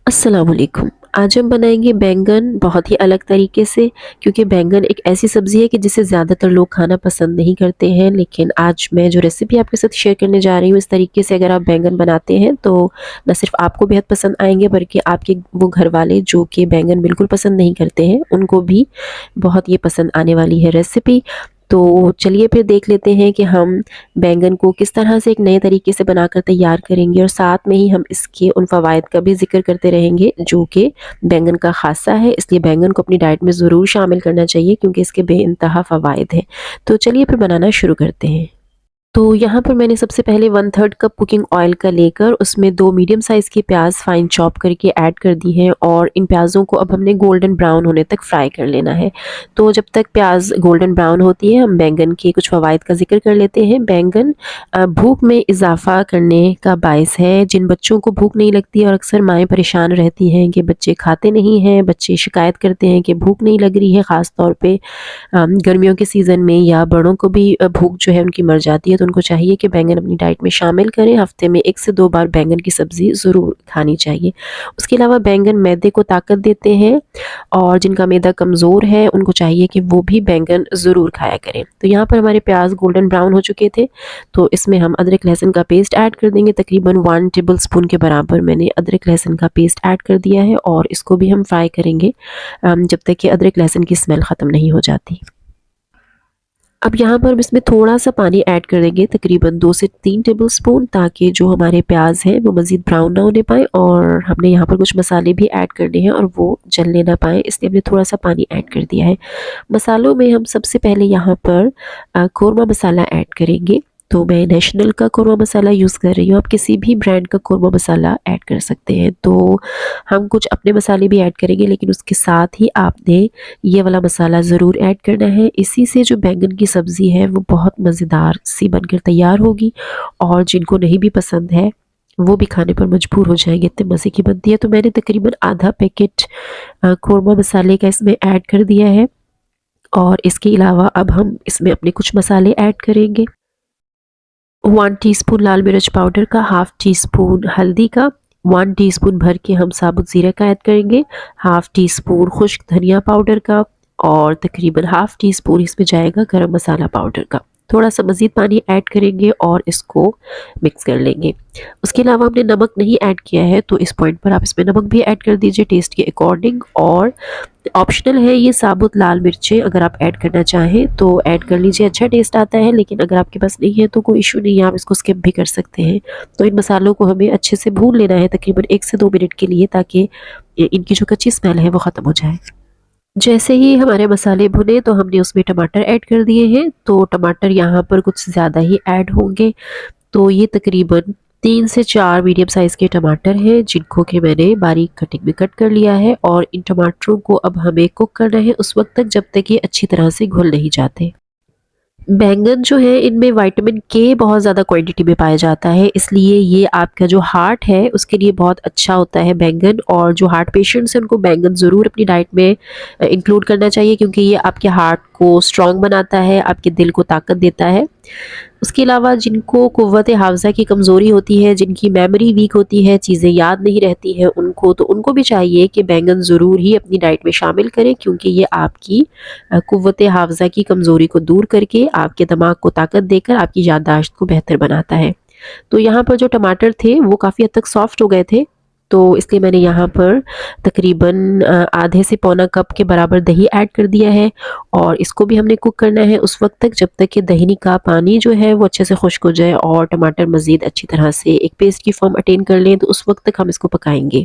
अस्सलाम वालेकुम। आज हम बनाएंगे बैंगन बहुत ही अलग तरीके से, क्योंकि बैंगन एक ऐसी सब्ज़ी है कि जिसे ज़्यादातर लोग खाना पसंद नहीं करते हैं। लेकिन आज मैं जो रेसिपी आपके साथ शेयर करने जा रही हूँ, इस तरीके से अगर आप बैंगन बनाते हैं तो न सिर्फ आपको बेहद पसंद आएंगे, बल्कि आपके वो घर वाले जो कि बैंगन बिल्कुल पसंद नहीं करते हैं उनको भी बहुत ये पसंद आने वाली है रेसिपी। तो चलिए फिर देख लेते हैं कि हम बैंगन को किस तरह से एक नए तरीके से बनाकर तैयार करेंगे, और साथ में ही हम इसके उन फ़वाइद का भी ज़िक्र करते रहेंगे जो कि बैंगन का ख़ासा है। इसलिए बैंगन को अपनी डाइट में ज़रूर शामिल करना चाहिए, क्योंकि इसके बेइंतहा फ़वाइद हैं। तो चलिए फिर बनाना शुरू करते हैं। तो यहाँ पर मैंने सबसे पहले 1/3 कप कुकिंग ऑयल का लेकर उसमें 2 मीडियम साइज़ की प्याज फाइन चॉप करके ऐड कर दी है, और इन प्याज़ों को अब हमने गोल्डन ब्राउन होने तक फ्राई कर लेना है। तो जब तक प्याज गोल्डन ब्राउन होती है, हम बैंगन के कुछ फ़वाइद का ज़िक्र कर लेते हैं। बैंगन भूख में इज़ाफ़ा करने का बायस है। जिन बच्चों को भूख नहीं लगती, और अक्सर माएँ परेशान रहती हैं कि बच्चे खाते नहीं हैं, बच्चे शिकायत करते हैं कि भूख नहीं लग रही है, ख़ास तौर पे गर्मियों के सीज़न में, या बड़ों को भी भूख जो है उनकी मर जाती है, तो उनको चाहिए कि बैंगन अपनी डाइट में शामिल करें। हफ्ते में 1 से 2 बार बैंगन की सब्ज़ी ज़रूर खानी चाहिए। उसके अलावा बैंगन मैदे को ताकत देते हैं, और जिनका मैदा कमज़ोर है उनको चाहिए कि वो भी बैंगन ज़रूर खाया करें। तो यहाँ पर हमारे प्याज गोल्डन ब्राउन हो चुके थे, तो इसमें हम अदरक लहसुन का पेस्ट ऐड कर देंगे। तकरीबन 1 टेबल स्पून के बराबर मैंने अदरक लहसुन का पेस्ट ऐड कर दिया है, और इसको भी हम फ्राई करेंगे जब तक कि अदरक लहसुन की स्मेल ख़त्म नहीं हो जाती। अब यहाँ पर हम इसमें थोड़ा-सा पानी ऐड कर देंगे, तकरीबन 2 से 3 टेबलस्पून, ताकि जो हमारे प्याज़ हैं वो मज़ीद ब्राउन ना होने पाएँ, और हमने यहाँ पर कुछ मसाले भी ऐड करने हैं और वो जलने ना पाएँ, इसलिए हमने थोड़ा-सा पानी ऐड कर दिया है। मसालों में हम सबसे पहले यहाँ पर कोरमा मसाला ऐड करेंगे। तो मैं नेशनल का कोरमा मसाला यूज़ कर रही हूँ, आप किसी भी ब्रांड का कोरमा मसाला ऐड कर सकते हैं। तो हम कुछ अपने मसाले भी ऐड करेंगे, लेकिन उसके साथ ही आपने ये वाला मसाला ज़रूर ऐड करना है। इसी से जो बैंगन की सब्ज़ी है वो बहुत मज़ेदार सी बनकर तैयार होगी, और जिनको नहीं भी पसंद है वो भी खाने पर मजबूर हो जाएंगे, इतने मज़े की बनती है। तो मैंने तकरीबन आधा पैकेट कोरमा मसाले का इसमें ऐड कर दिया है, और इसके अलावा अब हम इसमें अपने कुछ मसाले ऐड करेंगे। 1 टीस्पून लाल मिर्च पाउडर का, हाफ़ टी स्पून हल्दी का, 1 टीस्पून भर के हम साबुत ज़ीरा का ऐड करेंगे, हाफ़ टी स्पून खुश्क धनिया पाउडर का, और तकरीबन हाफ़ टी स्पून इसमें जाएगा गरम मसाला पाउडर का। थोड़ा-सा मज़ीद पानी ऐड करेंगे और इसको मिक्स कर लेंगे। उसके अलावा हमने नमक नहीं ऐड किया है, तो इस पॉइंट पर आप इसमें नमक भी ऐड कर दीजिए टेस्ट के अकॉर्डिंग। और ऑप्शनल है ये साबुत लाल मिर्चें, अगर आप ऐड करना चाहें तो ऐड कर लीजिए, अच्छा टेस्ट आता है। लेकिन अगर आपके पास नहीं है तो कोई इशू नहीं है, आप इसको स्किप भी कर सकते हैं। तो इन मसालों को हमें अच्छे से भून लेना है तकरीबन 1 से 2 मिनट के लिए, ताकि इनकी जो कच्ची स्मेल है वो ख़त्म हो जाए। जैसे ही हमारे मसाले भुने तो हमने उसमें टमाटर ऐड कर दिए हैं, तो टमाटर यहाँ पर कुछ ज़्यादा ही ऐड होंगे। तो ये तकरीबन 3 से 4 मीडियम साइज़ के टमाटर हैं, जिनको कि मैंने बारीक कटिंग में कट कर लिया है, और इन टमाटरों को अब हमें कुक करना है उस वक़्त तक जब तक ये अच्छी तरह से घुल नहीं जाते। बैंगन जो है इनमें विटामिन के बहुत ज़्यादा क्वांटिटी में पाया जाता है, इसलिए ये आपका जो हार्ट है उसके लिए बहुत अच्छा होता है बैंगन, और जो हार्ट पेशेंट्स हैं उनको बैंगन ज़रूर अपनी डाइट में इंक्लूड करना चाहिए, क्योंकि ये आपके हार्ट को स्ट्रॉन्ग बनाता है, आपके दिल को ताकत देता है। उसके अलावा जिनको कुव्वत-ए-हाफ़ज़ा की कमज़ोरी होती है, जिनकी मेमोरी वीक होती है, चीज़ें याद नहीं रहती हैं उनको, तो उनको भी चाहिए कि बैंगन ज़रूर ही अपनी डाइट में शामिल करें, क्योंकि ये आपकी कुव्वत-ए-हाफ़ज़ा की कमज़ोरी को दूर करके आपके दिमाग को ताकत देकर आपकी याददाश्त को बेहतर बनाता है। तो यहाँ पर जो टमाटर थे वो काफ़ी हद तक सॉफ्ट हो गए थे, तो इसलिए मैंने यहाँ पर तकरीबन आधे से पौना कप के बराबर दही ऐड कर दिया है, और इसको भी हमने कुक करना है उस वक़्त तक जब तक कि दही का पानी जो है वो अच्छे से खुश्क हो जाए, और टमाटर मज़ीद अच्छी तरह से एक पेस्ट की फ़ॉर्म अटेन कर लें, तो उस वक़्त तक हम इसको पकाएँगे।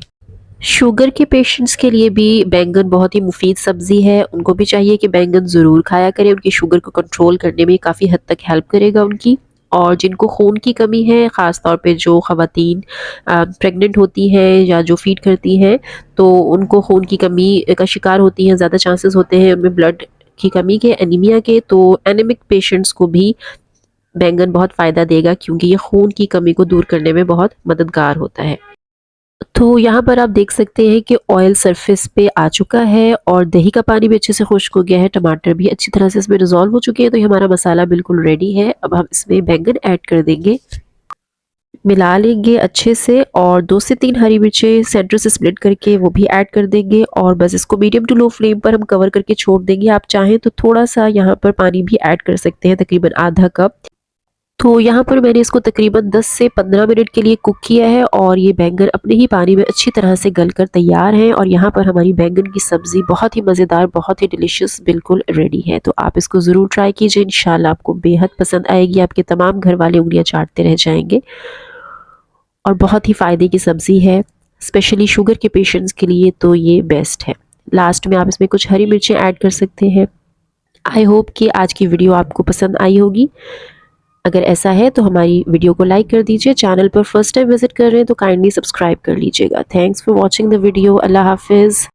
शुगर के पेशेंट्स के लिए भी बैंगन बहुत ही मुफ़ीद सब्ज़ी है, उनको भी चाहिए कि बैंगन ज़रूर खाया करें, उनकी शुगर को कंट्रोल करने में काफ़ी हद तक हेल्प करेगा उनकी। और जिनको खून की कमी है, ख़ास तौर पे जो ख़वातीन प्रेग्नेंट होती हैं या जो फ़ीड करती हैं, तो उनको खून की कमी का शिकार होती हैं, ज़्यादा चांसेस होते हैं उनमें ब्लड की कमी के, एनीमिया के, तो एनीमिक पेशेंट्स को भी बैंगन बहुत फ़ायदा देगा, क्योंकि ये खून की कमी को दूर करने में बहुत मददगार होता है। तो यहाँ पर आप देख सकते हैं कि ऑयल सरफेस पे आ चुका है, और दही का पानी भी अच्छे से खुश्क हो गया है, टमाटर भी अच्छी तरह से इसमें डिज़ोल्व हो चुके हैं, तो ये हमारा मसाला बिल्कुल रेडी है। अब हम इसमें बैंगन ऐड कर देंगे। मिला लेंगे अच्छे से और 2 से 3 हरी मिर्चें सेंटर से स्प्लिट करके वो भी ऐड कर देंगे और बस इसको मीडियम टू लो फ्लेम पर हम कवर करके छोड़ देंगे। आप चाहें तो थोड़ा-सा यहाँ पर पानी भी ऐड कर सकते हैं, तकरीबन आधा कप। तो यहाँ पर मैंने इसको तकरीबन 10 से 15 मिनट के लिए कुक किया है और ये बैंगन अपने ही पानी में अच्छी तरह से गलकर तैयार हैं और यहाँ पर हमारी बैंगन की सब्ज़ी बहुत ही मज़ेदार, बहुत ही डिलीशियस बिल्कुल रेडी है। तो आप इसको ज़रूर ट्राई कीजिए, इंशाल्लाह आपको बेहद पसंद आएगी, आपके तमाम घर वाले उँगलियाँ चाटते रह जाएँगे। और बहुत ही फ़ायदे की सब्ज़ी है, स्पेशली शुगर के पेशेंट्स के लिए तो ये बेस्ट है। लास्ट में आप इसमें कुछ हरी मिर्चें ऐड कर सकते हैं। आई होप कि आज की वीडियो आपको पसंद आई होगी। अगर ऐसा है तो हमारी वीडियो को लाइक कर दीजिए। चैनल पर फर्स्ट टाइम विजिट कर रहे हैं तो काइंडली सब्सक्राइब कर लीजिएगा। Thanks for watching the video. अल्लाह हाफिज़।